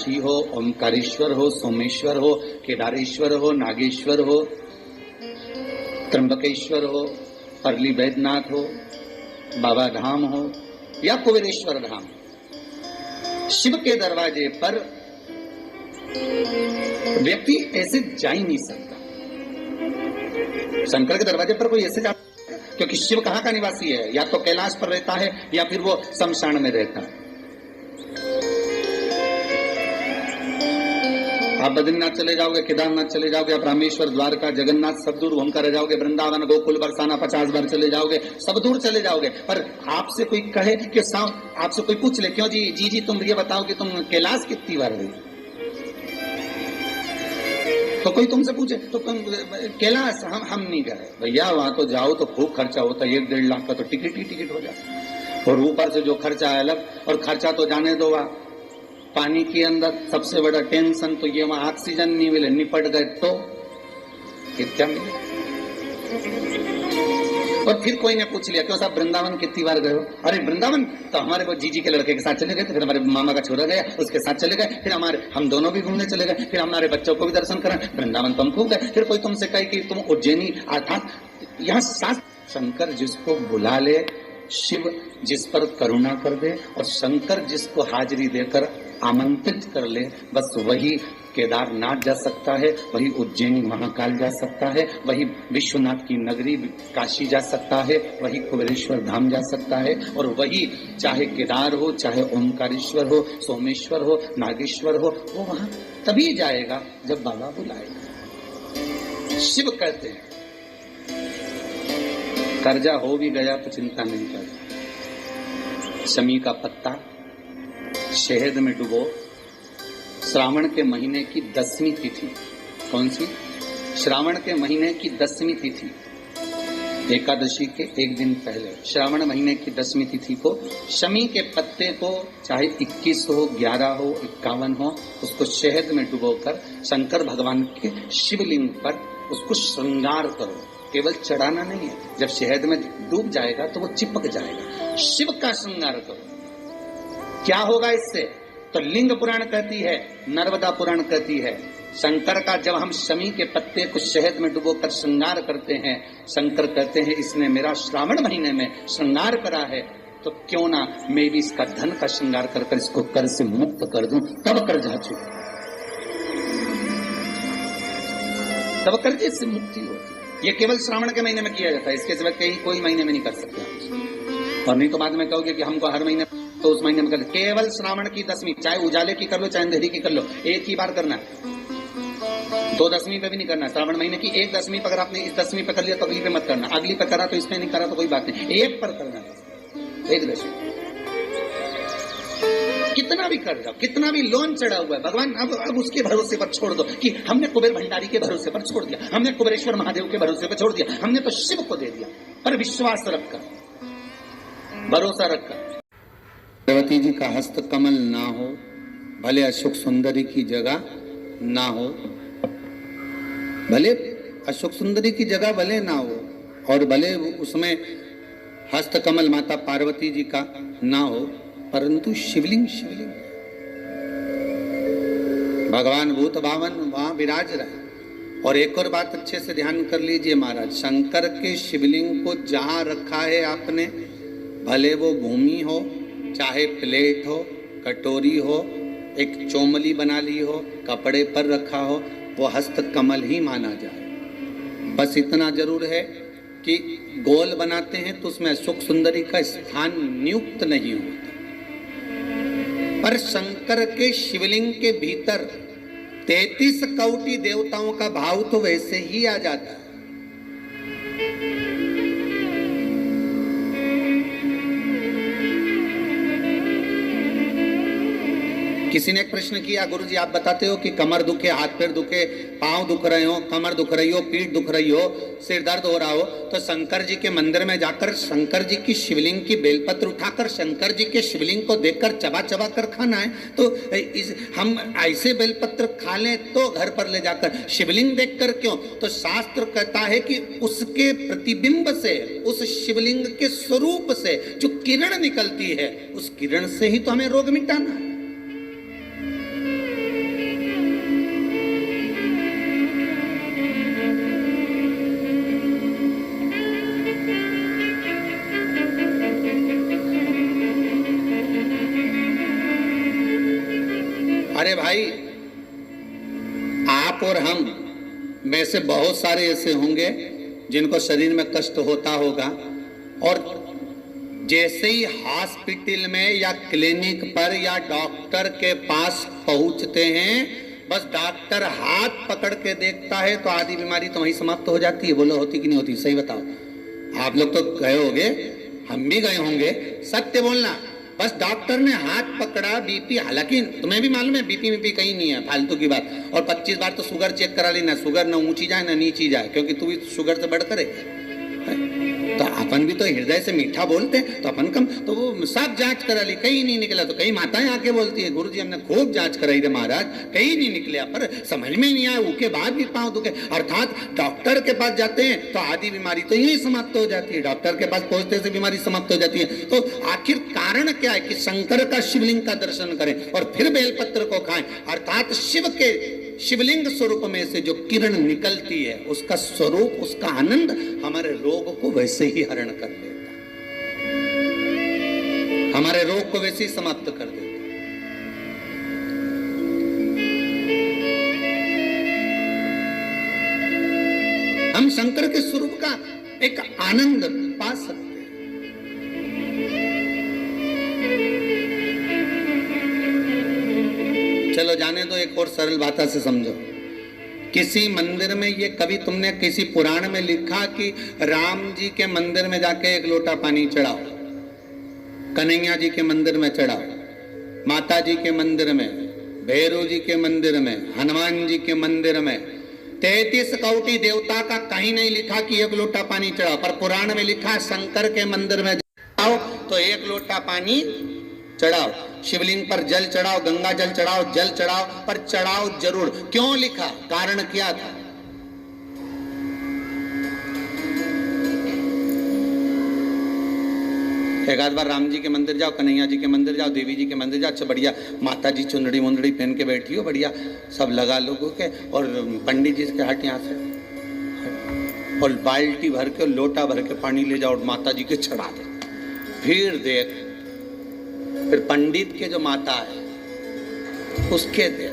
काशी हो, ओमकारेश्वर हो, सोमेश्वर हो, केदारेश्वर हो, नागेश्वर हो, त्र्यंबकेश्वर हो, परली बैद्यनाथ हो, बाबा धाम हो या कुबेरेश्वर धाम, शिव के दरवाजे पर व्यक्ति ऐसे जा ही नहीं सकता। शंकर के दरवाजे पर कोई ऐसे जा, क्योंकि शिव कहाँ का निवासी है? या तो कैलाश पर रहता है या फिर वो शमशान में रहता है। आप बद्रीनाथ चले जाओगे, केदारनाथ चले जाओगे, आप रामेश्वर, द्वारका, जगन्नाथ सब दूर घूम कर जाओगे, वृंदावन, गोकुल, बरसाना 50 बार चले जाओगे, सब दूर चले जाओगे। पर आपसे कोई कहे कि आपसे कोई पूछ ले, क्यों जी तुम ये बताओ कि तुम कैलाश कितनी बार गए? तो कोई तुमसे पूछे तो कैलाश हम नहीं गए। भैया वहां तो जाओ तो खूब खर्चा होता है, 1-1.5 लाख का तो टिकट हो जाता है, और ऊपर से जो खर्चा है अलग। और खर्चा तो जाने दो, वहां पानी के अंदर सबसे बड़ा टेंशन तो ये, वहां ऑक्सीजन नहीं मिले, निपट गए तो क्या मिले? और फिर कोई ने पूछ लिया, क्यों साहब वृंदावन कितनी बार गए हो? अरे वृंदावन तो हमारे वो जीजी के लड़के के साथ चले गए थे, फिर हमारे मामा का छोरा गया उसके साथ चले गए, फिर हम दोनों भी घूमने चले गए, फिर हमारे बच्चों को भी दर्शन करा, वृंदावन तो हम खूब गए। फिर कोई तुमसे कहे कि तुम उज्जैनी, अर्थात यहाँ शास्त्र, शंकर जिसको बुला ले, शिव जिस पर करुणा कर दे, और शंकर जिसको हाजिरी देकर आमंत्रित कर ले, बस वही केदारनाथ जा सकता है, वही उज्जैनी महाकाल जा सकता है, वही विश्वनाथ की नगरी काशी जा सकता है, वही कुबेरेश्वर धाम जा सकता है, और वही चाहे केदार हो, चाहे ओमकारेश्वर हो, सोमेश्वर हो, नागेश्वर हो, वो वहां तभी जाएगा जब बाबा बुलाएगा। शिव कहते हैं कर्जा हो भी गया तो चिंता नहीं कर, शमी का पत्ता शहद में डुबो, श्रावण के महीने की 10वीं तिथि, कौन सी? श्रावण के महीने की 10वीं तिथि, एकादशी के एक दिन पहले, श्रावण महीने की 10वीं तिथि को शमी के पत्ते को, चाहे 21 हो, 11 हो, 51 हो, उसको शहद में डुबोकर शंकर भगवान के शिवलिंग पर उसको श्रृंगार करो। केवल चढ़ाना नहीं है, जब शहद में डूब जाएगा तो वो चिपक जाएगा। शिव का श्रृंगार करो। क्या होगा इससे? तो लिंग पुराण कहती है, नर्मदा पुराण कहती है, शंकर का जब हम शमी के पत्ते को शहद में डुबोकर श्रृंगार करते हैं, शंकर कहते हैं इसने मेरा श्रावण महीने में श्रृंगार करा है, तो क्यों ना मैं भी इसका धन का श्रृंगार कर कर इसको कर से मुक्त कर दूं, तब कर जा चुका, तब कर्जे से मुक्ति होती। ये केवल श्रावण के महीने में किया जाता है, इसके सिवा कहीं कोई महीने में नहीं कर सकते आप। और नहीं तो बाद में कहोगे कि हमको हर महीने, तो उस महीने में कर, केवल श्रावण की 10वीं, चाहे उजाले की कर लो चाहे अंधेरी की कर लो, एक ही बार करना है। 2 10वीं पे भी नहीं करना। श्रावण महीने की 1 10वीं पर अगर आपने इस 10वीं पे कर लिया तो अगली पे मत करना, अगली पे करा तो इसमें नहीं करा तो कोई बात नहीं, एक पर करना, 1 10वीं। कितना भी कर जाओ, कितना भी लोन चढ़ा हुआ है, भगवान अब उसके भरोसे पर छोड़ दो कि हमने कुबेर भंडारी के भरोसे पर छोड़ दिया, हमने कुबेरेश्वर महादेव के भरोसे पर छोड़ दिया, हमने तो शिव को दे दिया। पर विश्वास रखकर, भरोसा रखकर, पार्वती जी का हस्त कमल ना हो, भले अशोक सुंदरी की जगह ना हो, भले अशोक सुंदरी की जगह भले ना हो, और भले उसमें हस्त कमल माता पार्वती जी का ना हो, परंतु शिवलिंग भगवान भूत भावन वहां विराज रहे। और एक और बात अच्छे से ध्यान कर लीजिए महाराज, शंकर के शिवलिंग को जहां रखा है आपने, भले वो भूमि हो, चाहे प्लेट हो, कटोरी हो, एक चोमली बना ली हो, कपड़े पर रखा हो, वो हस्त कमल ही माना जाए। बस इतना जरूर है कि गोल बनाते हैं तो उसमें अशोक सुंदरी का स्थान नियुक्त नहीं होता, पर शंकर के शिवलिंग के भीतर 33 कोटि देवताओं का भाव तो वैसे ही आ जाता है। किसी ने एक प्रश्न किया, गुरुजी आप बताते हो कि कमर दुखे, हाथ पैर दुखे, पांव दुख रहे हो, कमर दुख रही हो, पीठ दुख रही हो, सिर दर्द हो रहा हो, तो शंकर जी के मंदिर में जाकर शंकर जी की शिवलिंग की बेलपत्र उठाकर शंकर जी के शिवलिंग को देखकर चबा चबा कर खाना है। तो हम ऐसे बेलपत्र खा लें तो घर पर ले जाकर शिवलिंग देखकर क्यों? तो शास्त्र कहता है कि उसके प्रतिबिंब से, उस शिवलिंग के स्वरूप से जो किरण निकलती है, उस किरण से ही तो हमें रोग मिटाना है। अरे भाई, आप और हम में से बहुत सारे ऐसे होंगे जिनको शरीर में कष्ट होता होगा, और जैसे ही हॉस्पिटल में या क्लिनिक पर या डॉक्टर के पास पहुंचते हैं, बस डॉक्टर हाथ पकड़ के देखता है तो आधी बीमारी तो वहीं समाप्त हो जाती है। बोलो होती कि नहीं होती? सही बताओ। आप लोग तो गए होंगे, हम भी गए होंगे, सत्य बोलना। बस डॉक्टर ने हाथ पकड़ा, बीपी, हालांकि तुम्हें भी मालूम है बीपी कहीं नहीं है, फालतू की बात। और 25 बार तो शुगर चेक करा लेना, शुगर ना ऊंची जाए ना नीची जाए, क्योंकि तू भी शुगर से बढ़कर है। तो अपन भी तो हृदय से मीठा बोलते हैं, तो अपन कम, तो वो सब जांच करा ली, कहीं नहीं निकला। तो कई माताएं आके बोलती है, गुरुजी हमने खूब जांच कराई रे महाराज, कहीं नहीं निकले, पर समझ में नहीं आया, उसके बाद भी पांव दुखे। अर्थात डॉक्टर के पास जाते हैं तो आधी बीमारी तो यही समाप्त हो जाती है, डॉक्टर के पास पहुंचते से बीमारी समाप्त हो जाती है। तो आखिर कारण क्या है कि शंकर का शिवलिंग का दर्शन करें और फिर बेलपत्र को खाएं। अर्थात शिव के शिवलिंग स्वरूप में से जो किरण निकलती है, उसका स्वरूप, उसका आनंद हमारे रोग को वैसे ही हरण कर देता, हमारे रोग को वैसे ही समाप्त कर देता। हम शंकर के स्वरूप का एक आनंद पा सकते हैं। चलो जाने दो, एक और सरल भाषा से समझो। किसी मंदिर में, ये कभी तुमने किसी पुराण में लिखा कि राम जी के मंदिर में जाके एक लोटा पानी चढ़ाओ, कन्हैया जी के मंदिर में चढ़ाओ, माता जी के मंदिर में, भैरव जी के मंदिर में, हनुमान जी के मंदिर में, 33 कोटि देवता का कहीं नहीं लिखा कि एक लोटा पानी चढ़ाओ, पर पुराण में लिखा शंकर के मंदिर में जाओ तो एक लोटा पानी चढ़ाओ, शिवलिंग पर जल चढ़ाओ, गंगा जल चढ़ाओ, जल चढ़ाओ, पर चढ़ाओ जरूर। क्यों लिखा? कारण क्या था? एक आध बार राम जी के मंदिर जाओ, कन्हैया जी के मंदिर जाओ, देवी जी के मंदिर जाओ, अच्छा बढ़िया माता जी चुंदड़ी मुंदड़ी पहन के बैठी हो, बढ़िया सब लगा लोगों के, और पंडित जी के हट यहाँ से, और बाल्टी भर के, लोटा भर के पानी ले जाओ और माता जी के चढ़ा दे। फिर देख, फिर पंडित के जो माता है उसके दे,